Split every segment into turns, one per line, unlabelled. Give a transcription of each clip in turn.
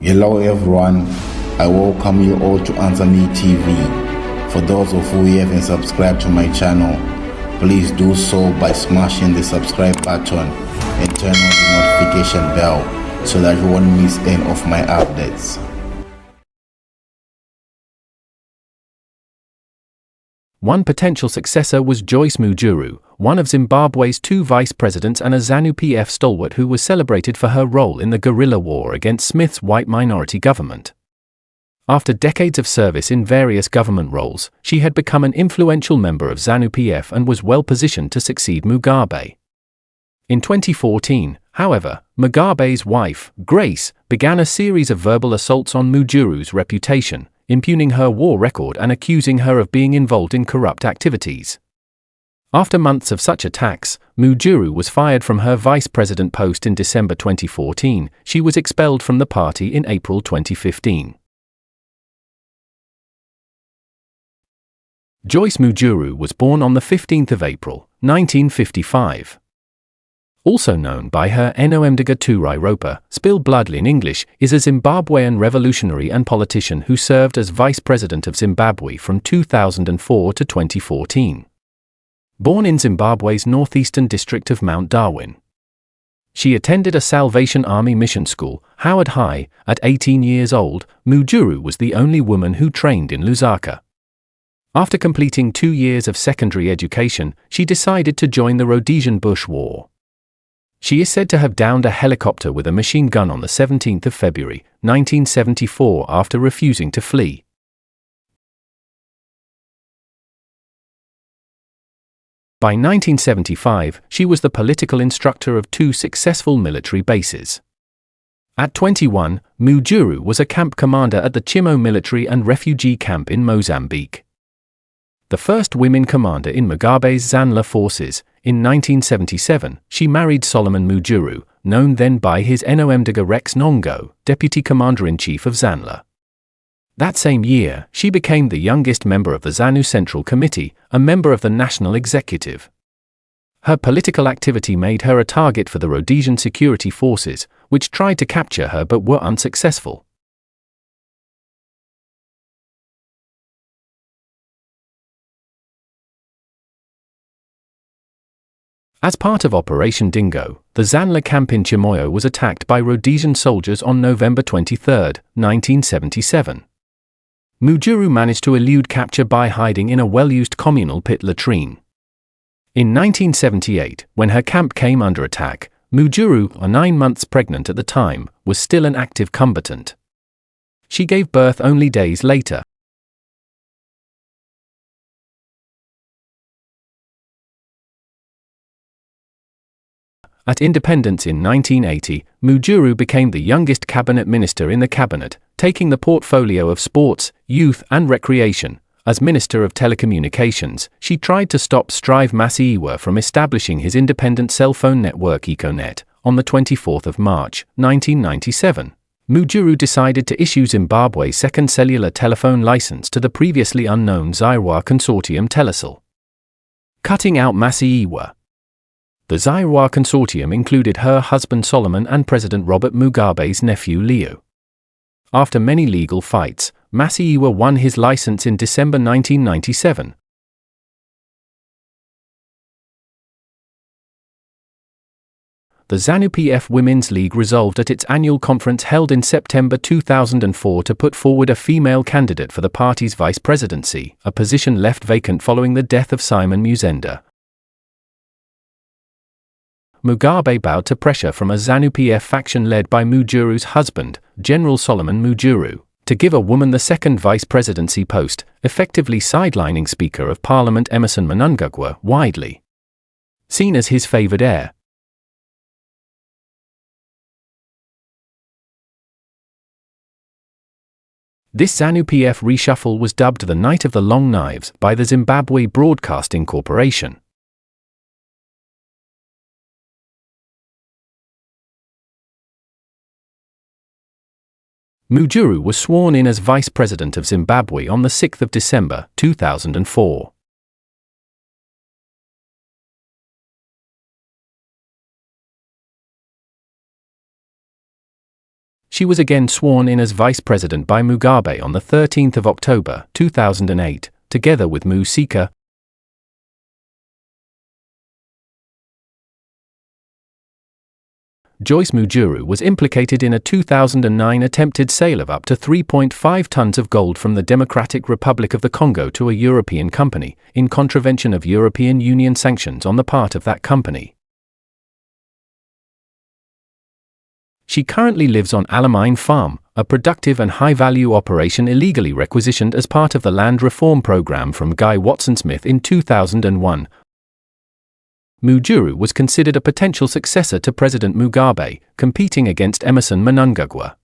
Hello everyone, I welcome you all to Answer Me TV. For those of you who haven't subscribed to my channel, please do so by smashing the subscribe button and turn on the notification bell so that you won't miss any of my updates.
One potential successor was Joice Mujuru, one of Zimbabwe's two vice presidents and a ZANU-PF stalwart who was celebrated for her role in the guerrilla war against Smith's white minority government. After decades of service in various government roles, she had become an influential member of ZANU-PF and was well positioned to succeed Mugabe. In 2014, however, Mugabe's wife, Grace, began a series of verbal assaults on Mujuru's reputation, impugning her war record and accusing her of being involved in corrupt activities. After months of such attacks, Mujuru was fired from her vice president post in December 2014. She was expelled from the party in April 2015. Joice Mujuru was born on the 15th of April, 1955. Also known by her name Teurai Ropa, spilled blood in English, is a Zimbabwean revolutionary and politician who served as Vice President of Zimbabwe from 2004 to 2014. Born in Zimbabwe's northeastern district of Mount Darwin. She attended a Salvation Army mission school, Howard High. At 18 years old, Mujuru was the only woman who trained in Lusaka. After completing 2 years of secondary education, she decided to join the Rhodesian Bush War. She is said to have downed a helicopter with a machine gun on the 17th of February, 1974 after refusing to flee. By 1975, she was the political instructor of 2 successful military bases. At 21, Mujuru was a camp commander at the Chimo military and refugee camp in Mozambique. The first women commander in Mugabe's ZANLA forces. In 1977, she married Solomon Mujuru, known then by his name Rex Nongo, deputy commander-in-chief of ZANLA. That same year, she became the youngest member of the ZANU Central Committee, a member of the National Executive. Her political activity made her a target for the Rhodesian security forces, which tried to capture her but were unsuccessful. As part of Operation Dingo, the ZANLA camp in Chimoio was attacked by Rhodesian soldiers on November 23, 1977. Mujuru managed to elude capture by hiding in a well-used communal pit latrine. In 1978, when her camp came under attack, Mujuru, 9 months pregnant at the time, was still an active combatant. She gave birth only days later. At independence in 1980, Mujuru became the youngest cabinet minister in the cabinet, taking the portfolio of sports, youth and recreation. As Minister of Telecommunications, she tried to stop Strive Masiyiwa from establishing his independent cell phone network Econet. On the 24th of March, 1997, Mujuru decided to issue Zimbabwe's second cellular telephone license to the previously unknown Teurai consortium Telecel, cutting out Masiyiwa. The Teurai consortium included her husband Solomon and President Robert Mugabe's nephew Leo. After many legal fights, Masiyiwa won his license in December 1997. The ZANU-PF Women's League resolved at its annual conference held in September 2004 to put forward a female candidate for the party's vice presidency, a position left vacant following the death of Simon Musenda. Mugabe bowed to pressure from a ZANU-PF faction led by Mujuru's husband, General Solomon Mujuru, to give a woman the second vice presidency post, effectively sidelining Speaker of Parliament Emmerson Mnangagwa, widely seen as his favored heir. This ZANU-PF reshuffle was dubbed the Night of the Long Knives by the Zimbabwe Broadcasting Corporation. Mujuru was sworn in as Vice President of Zimbabwe on the 6th of December, 2004. She was again sworn in as vice president by Mugabe on the 13th of October, 2008, together with Musika. Joice Mujuru was implicated in a 2009 attempted sale of up to 3.5 tons of gold from the Democratic Republic of the Congo to a European company, in contravention of European Union sanctions on the part of that company. She currently lives on Alamine Farm, a productive and high-value operation illegally requisitioned as part of the land reform program from Guy Watson Smith in 2001. Mujuru was considered a potential successor to President Mugabe, competing against Emmerson Mnangagwa.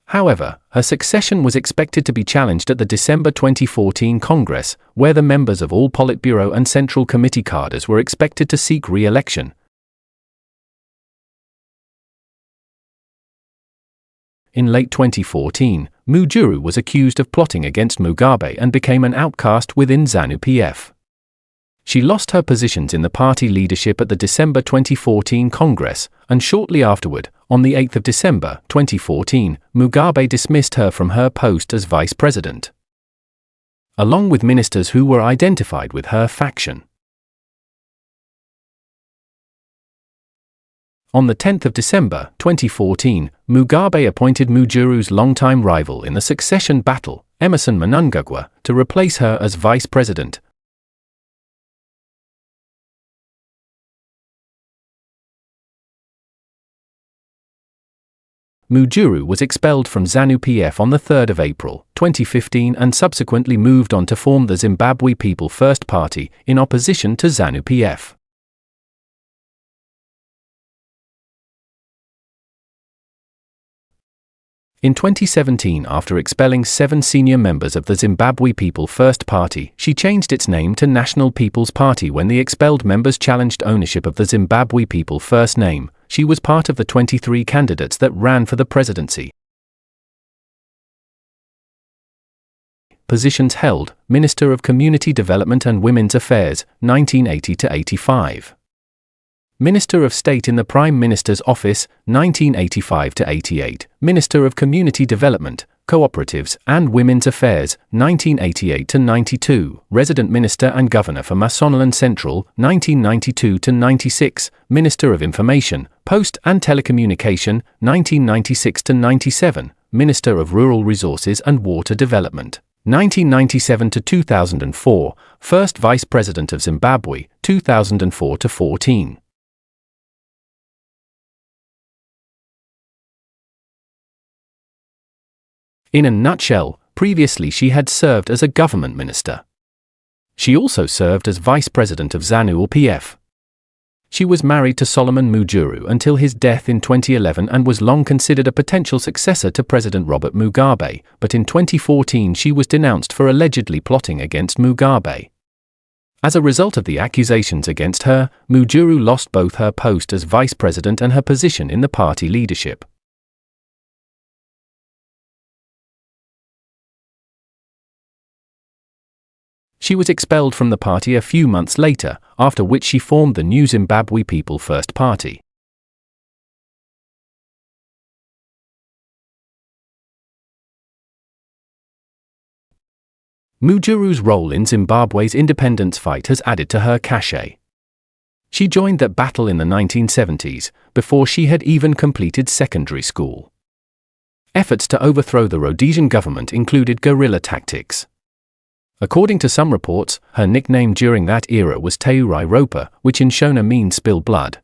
However, her succession was expected to be challenged at the December 2014 Congress, where the members of all Politburo and Central Committee cadres were expected to seek re-election. In late 2014, Mujuru was accused of plotting against Mugabe and became an outcast within ZANU-PF. She lost her positions in the party leadership at the December 2014 Congress, and shortly afterward, on the 8th of December 2014, Mugabe dismissed her from her post as vice president, along with ministers who were identified with her faction. On the 10th of December 2014, Mugabe appointed Mujuru's longtime rival in the succession battle, Emmerson Mnangagwa, to replace her as vice president. Mujuru was expelled from ZANU-PF on the 3rd of April 2015 and subsequently moved on to form the Zimbabwe People First Party in opposition to ZANU-PF. In 2017, after expelling 7 senior members of the Zimbabwe People First Party, she changed its name to National People's Party when the expelled members challenged ownership of the Zimbabwe People First name. She was part of the 23 candidates that ran for the presidency. Positions held: Minister of Community Development and Women's Affairs, 1980 to 85. Minister of State in the Prime Minister's Office, 1985 to 88. Minister of Community Development, Cooperatives and Women's Affairs, 1988 to 92. Resident Minister and Governor for Mashonaland Central, 1992 to 96. Minister of Information, Post and Telecommunication, 1996 to 97. Minister of Rural Resources and Water Development, 1997 to 2004. First Vice President of Zimbabwe, 2004 to 14. In a nutshell, previously she had served as a government minister. She also served as vice president of ZANU-PF. She was married to Solomon Mujuru until his death in 2011 and was long considered a potential successor to President Robert Mugabe, but in 2014 she was denounced for allegedly plotting against Mugabe. As a result of the accusations against her, Mujuru lost both her post as vice president and her position in the party leadership. She was expelled from the party a few months later, after which she formed the new Zimbabwe People First Party. Mujuru's role in Zimbabwe's independence fight has added to her cachet. She joined that battle in the 1970s, before she had even completed secondary school. Efforts to overthrow the Rhodesian government included guerrilla tactics. According to some reports, her nickname during that era was Teurai Ropa, which in Shona means spill blood.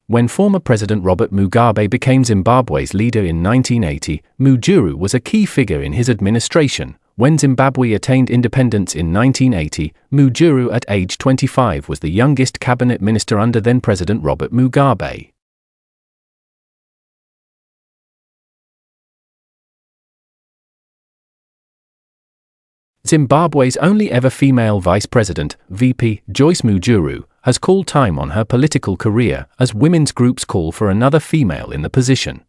When former President Robert Mugabe became Zimbabwe's leader in 1980, Mujuru was a key figure in his administration. When Zimbabwe attained independence in 1980, Mujuru at age 25 was the youngest cabinet minister under then-President Robert Mugabe. Zimbabwe's only ever female vice president, VP, Joice Mujuru, has called time on her political career as women's groups call for another female in the position.